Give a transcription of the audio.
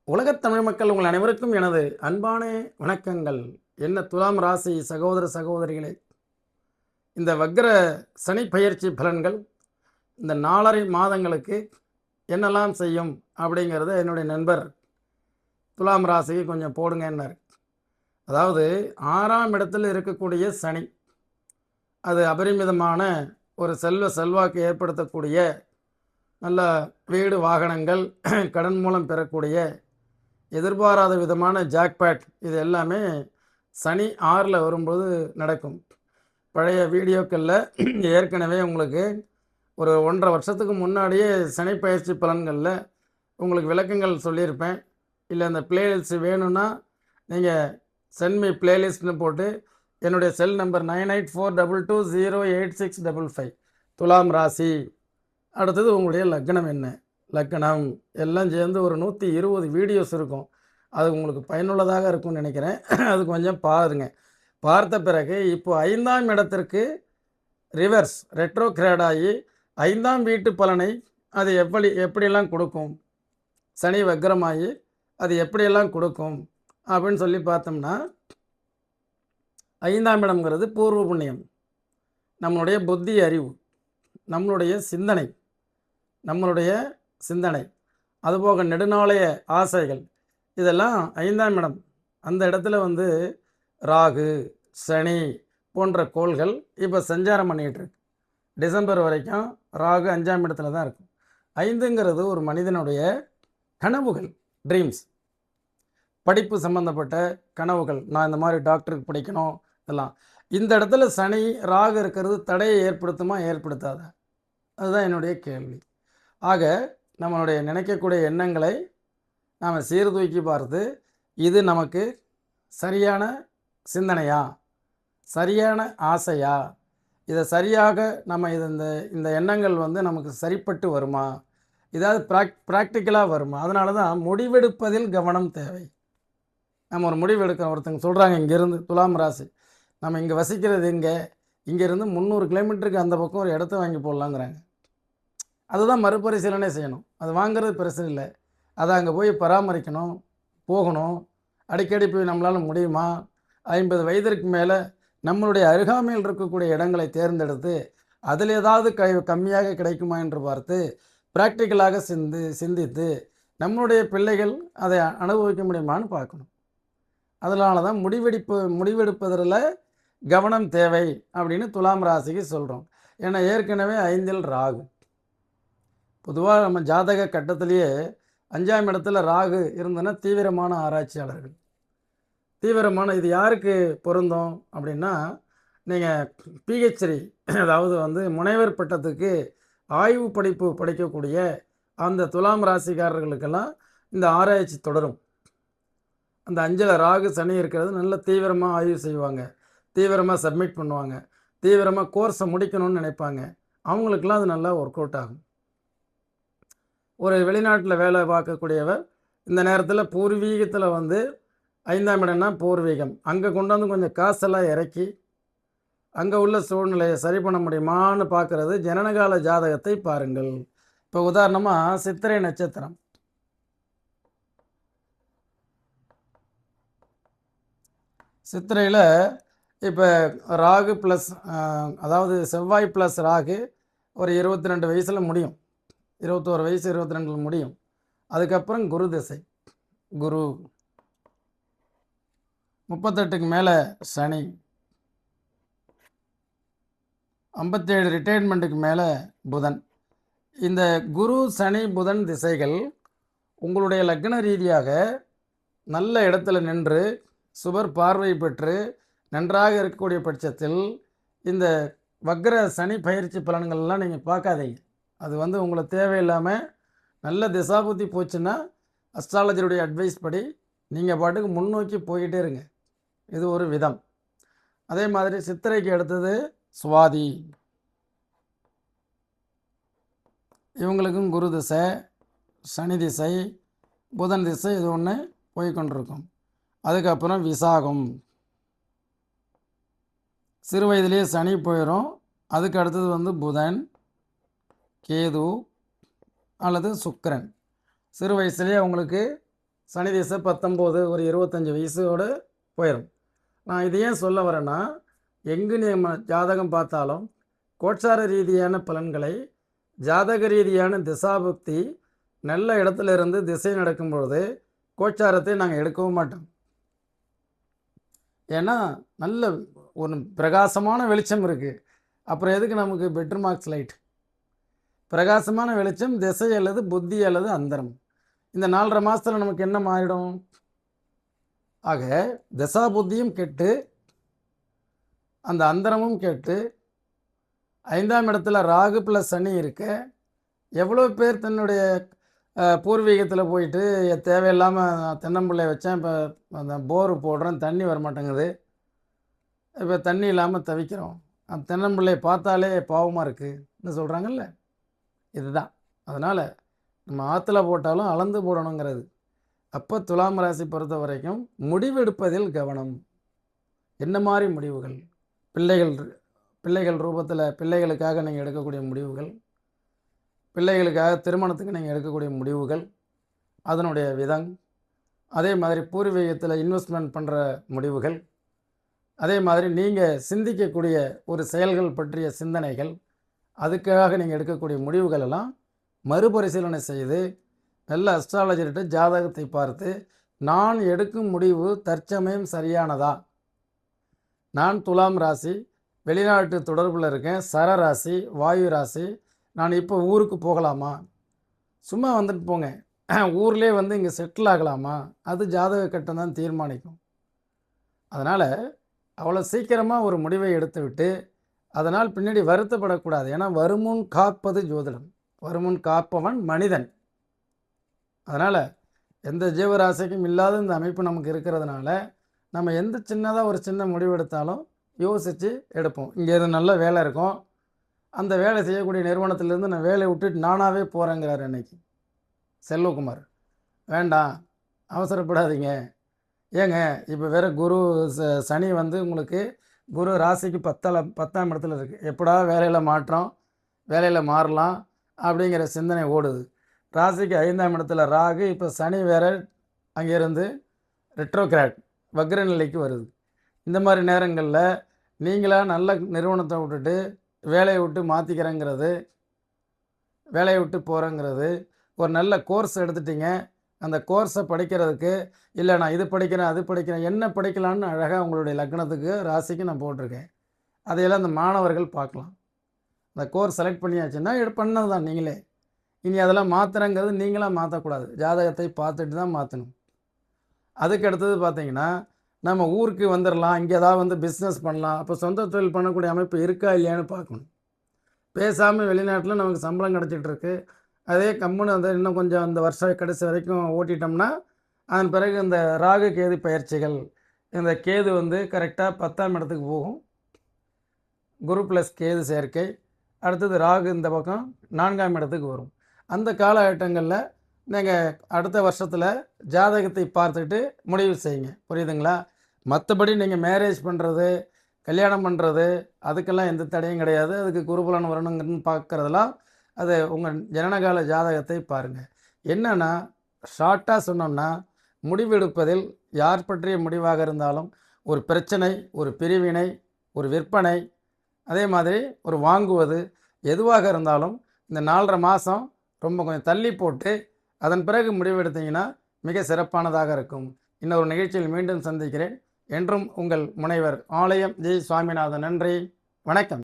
உலகத் தமிழ் மக்கள் உங்கள் அனைவருக்கும் எனது அன்பான வணக்கங்கள். என்ன துலாம் ராசி சகோதர சகோதரிகளே, இந்த வக்ர சனி பயிற்சி பலன்கள் இந்த 4.5 மாதங்களுக்கு என்னெல்லாம் செய்யும் அப்படிங்கிறத என்னுடைய நண்பர் துலாம் ராசிக்கு கொஞ்சம் போடுங்கன்னார். அதாவது 6ஆம் இடத்தில் இருக்கக்கூடிய சனி, அது அபரிமிதமான ஒரு செல்வாக்கு ஏற்படுத்தக்கூடிய, நல்ல வீடு வாகனங்கள் கடன் மூலம் பெறக்கூடிய எதிர்பாராத விதமான ஜாக்பாட், இது எல்லாமே சனி 6ல் வரும்போது நடக்கும். பழைய வீடியோக்களில் ஏற்கனவே உங்களுக்கு ஒரு 1.5 வருஷத்துக்கு முன்னாடியே சனி பயிற்சி பலன்களில் உங்களுக்கு விளக்கங்கள் சொல்லியிருப்பேன். இல்லை அந்த பிளேலிஸ்ட் வேணும்னா நீங்கள் சென்மி பிளேலிஸ்ட்னு போட்டு என்னுடைய செல் நம்பர் 9842208655 துலாம் ராசி. அடுத்தது உங்களுடைய லக்னம் என்ன, லக்கணம் எல்லாம் சேர்ந்து ஒரு 120 வீடியோஸ் இருக்கும். அது உங்களுக்கு பயனுள்ளதாக இருக்கும்னு நினைக்கிறேன். அது கொஞ்சம் பாருங்க. பார்த்த பிறகு இப்போ 5ஆம் இடத்திற்கு ரிவர்ஸ் ரெட்ரோகிரேட் ஆகி 5ஆம் வீட்டு பலனை அது எப்படியெல்லாம் கொடுக்கும், சனி வக்ரமாகி அது எப்படியெல்லாம் கொடுக்கும் அப்படின்னு சொல்லி பார்த்தோம்னா, 5ஆம் இடம்ங்கிறது பூர்வ புண்ணியம், நம்மளுடைய புத்தி அறிவு, நம்மளுடைய சிந்தனை, அதுபோக நெடுநாளைய ஆசைகள், இதெல்லாம் 5ஆம் இடம். அந்த இடத்துல ராகு சனி போன்ற கோள்கள் இப்போ சஞ்சாரம் பண்ணிகிட்டு இருக்கு. டிசம்பர் வரைக்கும் ராகு 5ஆம் இடத்துல தான் இருக்கும். 5ங்கிறது ஒரு மனிதனுடைய கனவுகள், ட்ரீம்ஸ், படிப்பு சம்பந்தப்பட்ட கனவுகள். நான் இந்த மாதிரி டாக்டருக்கு படிக்கணும், இதெல்லாம். இந்த இடத்துல சனி ராகு இருக்கிறது தடையை ஏற்படுத்துமா ஏற்படுத்தாதா, அதுதான் என்னுடைய கேள்வி. ஆக நம்மளுடைய நினைக்கக்கூடிய எண்ணங்களை நாம் சீர்தூக்கி பார்த்து, இது நமக்கு சரியான சிந்தனையா, சரியான ஆசையா, இதை சரியாக நம்ம இந்த எண்ணங்கள் நமக்கு சரிப்பட்டு வருமா, இதாவது ப்ராக்டிக்கலாக வருமா? அதனால தான் முடிவெடுப்பதில் கவனம் தேவை. நம்ம ஒரு முடிவு எடுக்கிறோம். ஒருத்தங்க சொல்கிறாங்க, இங்கேருந்து துலாம் ராசி, நம்ம இங்கே வசிக்கிறது இங்கேருந்து 300 கிலோமீட்டருக்கு அந்த பக்கம் ஒரு இடத்த வாங்கி போடலாங்கிறாங்க. அதுதான் மறுபரிசீலனை செய்யணும். அது வாங்கிறது பிரச்சனை இல்லை, அதை அங்கே போய் பராமரிக்கணும், போகணும், அடிக்கடி போய் நம்மளால் முடியுமா? 50 வயதிற்கு மேலே நம்மளுடைய அருகாமையில் இருக்கக்கூடிய இடங்களை தேர்ந்தெடுத்து அதில் ஏதாவது கம்மியாக கிடைக்குமா என்று பார்த்து ப்ராக்டிக்கலாக சிந்தித்து நம்மளுடைய பிள்ளைகள் அதை அனுபவிக்க முடியுமான்னு பார்க்கணும். அதனால தான் முடிவெடுப்பதில் கவனம் தேவை அப்படின்னு துலாம் ராசிக்கு சொல்கிறோம். ஏன்னா ஏற்கனவே 5ல் ராகு. பொதுவாக நம்ம ஜாதக கட்டத்திலேயே 5ஆம் இடத்துல ராகு இருந்ததுன்னா தீவிரமான ஆராய்ச்சியாளர்கள், தீவிரமான, இது யாருக்கு பொருந்தும் அப்படின்னா, நீங்கள் பிஹெச்டி, அதாவது முனைவர் பட்டத்துக்கு ஆய்வு படிப்பு படிக்கக்கூடிய அந்த துலாம் ராசிக்காரர்களுக்கெல்லாம் இந்த ஆராய்ச்சி தொடரும். அந்த 5ல் ராகு சனி இருக்கிறது நல்ல தீவிரமாக ஆய்வு செய்வாங்க, தீவிரமாக சப்மிட் பண்ணுவாங்க, தீவிரமாக கோர்ஸை முடிக்கணும்னு நினைப்பாங்க. அவங்களுக்கெல்லாம் அது நல்லா ஒர்க் அவுட் ஆகும். ஒரு வெளிநாட்டில் வேலை பார்க்கக்கூடியவர் இந்த நேரத்தில் பூர்வீகத்தில் 5ஆம் இடம்னா பூர்வீகம், அங்கே கொண்டாந்து கொஞ்சம் காசெல்லாம் இறக்கி அங்கே உள்ள சூழ்நிலையை சரி பண்ண முடியுமான்னு பார்க்குறது ஜனனகால ஜாதகத்தை பாருங்கள். இப்போ உதாரணமாக சித்திரை நட்சத்திரம், சித்திரையில் இப்போ ராகு ப்ளஸ், அதாவது செவ்வாய் ப்ளஸ் ராகு ஒரு 22 வயசில் முடியும், 21 வயசு 22 முடியும். அதுக்கப்புறம் குரு திசை, குரு 38க்கு மேலே சனி, 57 ரிட்டையர்மெண்ட்டுக்கு மேலே புதன். இந்த குரு சனி புதன் திசைகள் உங்களுடைய லக்ன ரீதியாக நல்ல இடத்துல நின்று சுபர் பார்வை பெற்று நன்றாக இருக்கக்கூடிய பட்சத்தில் இந்த வக்ர சனி பயிற்சி பலன்கள்லாம் நீங்கள் பார்க்காதீங்க. அது உங்களை தேவையில்லாமல் நல்ல திசாபுத்தி போச்சுன்னா அஸ்ட்ராலஜருடைய அட்வைஸ் படி நீங்கள் பாட்டுக்கு முன்னோக்கி போய்கிட்டே இருங்க. இது ஒரு விதம். அதே மாதிரி சித்திரைக்கு அடுத்தது சுவாதி, இவங்களுக்கும் குரு திசை, சனி திசை, புதன் திசை, இது ஒன்று போய்கொண்டிருக்கும். அதுக்கப்புறம் விசாகம், சிறு வயதிலேயே சனி போயிடும். அதுக்கு அடுத்தது புதன், கேது அல்லது சுக்கிரன். சிறு வயசுலேயே அவங்களுக்கு சனி திசை 19 ஒரு 25 வயசோடு போயிடும். நான் இது ஏன் சொல்ல வரேன்னா, எங்கு நம்ம ஜாதகம் பார்த்தாலும் கோட்சார ரீதியான பலன்களை ஜாதக ரீதியான திசாபுக்தி நல்ல இடத்துல இருந்து திசை நடக்கும்பொழுது கோச்சாரத்தை நாங்கள் எடுக்கவும் மாட்டோம். ஏன்னா நல்ல ஒரு பிரகாசமான வெளிச்சம் இருக்குது. அப்புறம் எதுக்கு நமக்கு பெட்ரூம் மார்க்ஸ் லைட்? பிரகாசமான வெளிச்சம் திசை அல்லது புத்தி அல்லது அந்தரம். இந்த 4.5 மாதத்தில் நமக்கு என்ன மாறிடும்? ஆக திசா புத்தியும் கெட்டு அந்த அந்தரமும் கெட்டு 5ஆம் இடத்துல ராகு ப்ளஸ் சனி இருக்க எவ்வளோ பேர் தன்னுடைய பூர்வீகத்தில் போயிட்டு தேவையில்லாமல் தென்னம்பிள்ளை வச்சேன், இப்போ அந்த போரு போடுறேன், தண்ணி வரமாட்டேங்குது, இப்போ தண்ணி இல்லாமல் தவிக்கிறோம், அந்த தென்னம்பிள்ளையை பார்த்தாலே பாவமாக இருக்குன்னு சொல்கிறாங்கல்ல. இதுதான். அதனால் நம்ம ஆற்றுல போட்டாலும் அளந்து போடணுங்கிறது. அப்போ துலாம் ராசி பொறுத்த வரைக்கும் முடிவெடுப்பதில் கவனம். என்ன மாதிரி முடிவுகள்? பிள்ளைகள் ரூபத்தில் பிள்ளைகளுக்காக நீங்கள் எடுக்கக்கூடிய முடிவுகள், பிள்ளைகளுக்காக திருமணத்துக்கு நீங்கள் எடுக்கக்கூடிய முடிவுகள், அதனுடைய விதம், அதே மாதிரி பூர்வீகத்தில் இன்வெஸ்ட்மெண்ட் பண்ணுற முடிவுகள், அதே மாதிரி நீங்கள் சிந்திக்கக்கூடிய ஒரு செயல்கள் பற்றிய சிந்தனைகள், அதுக்காக நீங்கள் எடுக்கக்கூடிய முடிவுகள் எல்லாம் மறுபரிசீலனை செய்து நல்ல அஸ்ட்ராலஜர்கிட்ட ஜாதகத்தை பார்த்து நான் எடுக்கும் முடிவு தற்சமயம் சரியானதா? நான் துலாம் ராசி, வெளிநாட்டு தொடர்பில் இருக்கேன், சர ராசி, வாயு ராசி, நான் இப்போ ஊருக்கு போகலாமா? சும்மா வந்துட்டு போங்க, ஊர்லேயே வந்து இங்கே செட்டில் ஆகலாமா? அது ஜாதக கட்டம் தான் தீர்மானிக்கும். அதனால் அவ்வளோ சீக்கிரமாக ஒரு முடிவை எடுத்து விட்டு அதனால் பின்னாடி வருத்தப்படக்கூடாது. ஏன்னா வருமுன் காப்பது ஜோதிடம், வருமுன் காப்பவன் மனிதன். அதனால் எந்த ஜீவராசிக்கும் இல்லாத இந்த அமைப்பு நமக்கு இருக்கிறதுனால நம்ம எந்த சின்னதாக ஒரு சின்ன முடிவு எடுத்தாலும் யோசித்து எடுப்போம். இங்கே எது நல்ல வேலை இருக்கும், அந்த வேலை செய்யக்கூடிய நிறுவனத்திலேருந்து நான் வேலையை விட்டுட்டு நானாகவே போகிறேங்கிறார் அன்னைக்கு செல்வகுமார். வேண்டாம், அவசரப்படாதீங்க. ஏங்க இப்போ வேறு குரு சனி வந்து உங்களுக்கு குரு ராசிக்கு 10ஆம் இடத்துல இருக்குது. எப்படா வேலையில் மாற்றம், வேலையில் மாறலாம் அப்படிங்கிற சிந்தனை ஓடுது. ராசிக்கு 5ஆம் இடத்துல ராகு, இப்போ சனி வேறு அங்கேருந்து ரெட்ரோகிராட் வக்ர நிலைக்கு வருது. இந்த மாதிரி நேரங்களில் நீங்களாக நல்ல நிறுவனத்தை விட்டுட்டு வேலையை விட்டு மாற்றிக்கிறேங்கிறது, வேலையை விட்டு போகிறேங்கிறது, ஒரு நல்ல கோர்ஸ் எடுத்துட்டிங்க, அந்த கோர்ஸை படிக்கிறதுக்கு இல்லை நான் இது படிக்கிறேன் அது படிக்கிறேன், என்ன படிக்கலான்னு அழகாக உங்களுடைய லக்னத்துக்கு ராசிக்கு நான் போட்டிருக்கேன். அதையெல்லாம் அந்த மாணவர்கள் பார்க்கலாம். அந்த கோர்ஸ் செலக்ட் பண்ணியாச்சுன்னா பண்ணது தான் நீங்களே. இனி அதெல்லாம் மாற்றுறங்கிறது நீங்களாக மாற்றக்கூடாது, ஜாதகத்தை பார்த்துட்டு தான் மாற்றணும். அதுக்கு அடுத்தது பார்த்திங்கன்னா நம்ம ஊருக்கு வந்துடலாம், இங்கே ஏதாவது வந்து பிஸ்னஸ் பண்ணலாம். அப்போ சொந்த தொழில் பண்ணக்கூடிய அமைப்பு இருக்கா இல்லையான்னு பார்க்கணும். பேசாமல் வெளிநாட்டில் நமக்கு சம்பளம் கிடச்சிட்ருக்கு, அதே கம்முன்னு அந்த இன்னும் கொஞ்சம் அந்த வருஷம் கடைசி வரைக்கும் ஓட்டிட்டோம்னா அதன் பிறகு இந்த ராகு கேது பயிற்சிகள், இந்த கேது வந்து கரெக்டாக 10ஆம் இடத்துக்கு போகும், குரு ப்ளஸ் கேது சேர்க்கை, அடுத்தது ராகு இந்த பக்கம் 4ஆம் இடத்துக்கு வரும். அந்த காலகட்டங்களில் நீங்கள் அடுத்த வருஷத்தில் ஜாதகத்தை பார்த்துட்டு முடிவு செய்யுங்க. புரியுதுங்களா? மற்றபடி நீங்கள் மேரேஜ் பண்ணுறது, கல்யாணம் பண்ணுறது அதுக்கெல்லாம் எந்த தடையும் கிடையாது. அதுக்கு குருபலன் வரணுங்கன்னு பார்க்குறதெல்லாம் அது உங்கள் ஜனனகால ஜாதகத்தை பாருங்கள். என்னென்னா ஷார்ட்டாக சொன்னோம்னா, முடிவெடுப்பதில் யார் பற்றிய முடிவாக இருந்தாலும் ஒரு பிரச்சனை, ஒரு பிரிவினை, ஒரு விற்பனை, அதே மாதிரி ஒரு வாங்குவது எதுவாக இருந்தாலும் இந்த 4.5 மாதம் ரொம்ப கொஞ்சம் தள்ளி போட்டு அதன் பிறகு முடிவெடுத்தீங்கன்னா மிக சிறப்பானதாக இருக்கும். இன்னொரு நிகழ்ச்சியில் மீண்டும் சந்திக்கிறேன். என்றும் உங்கள் முனைவர் ஆலயம் ஜி. சுவாமிநாதன். நன்றி, வணக்கம்.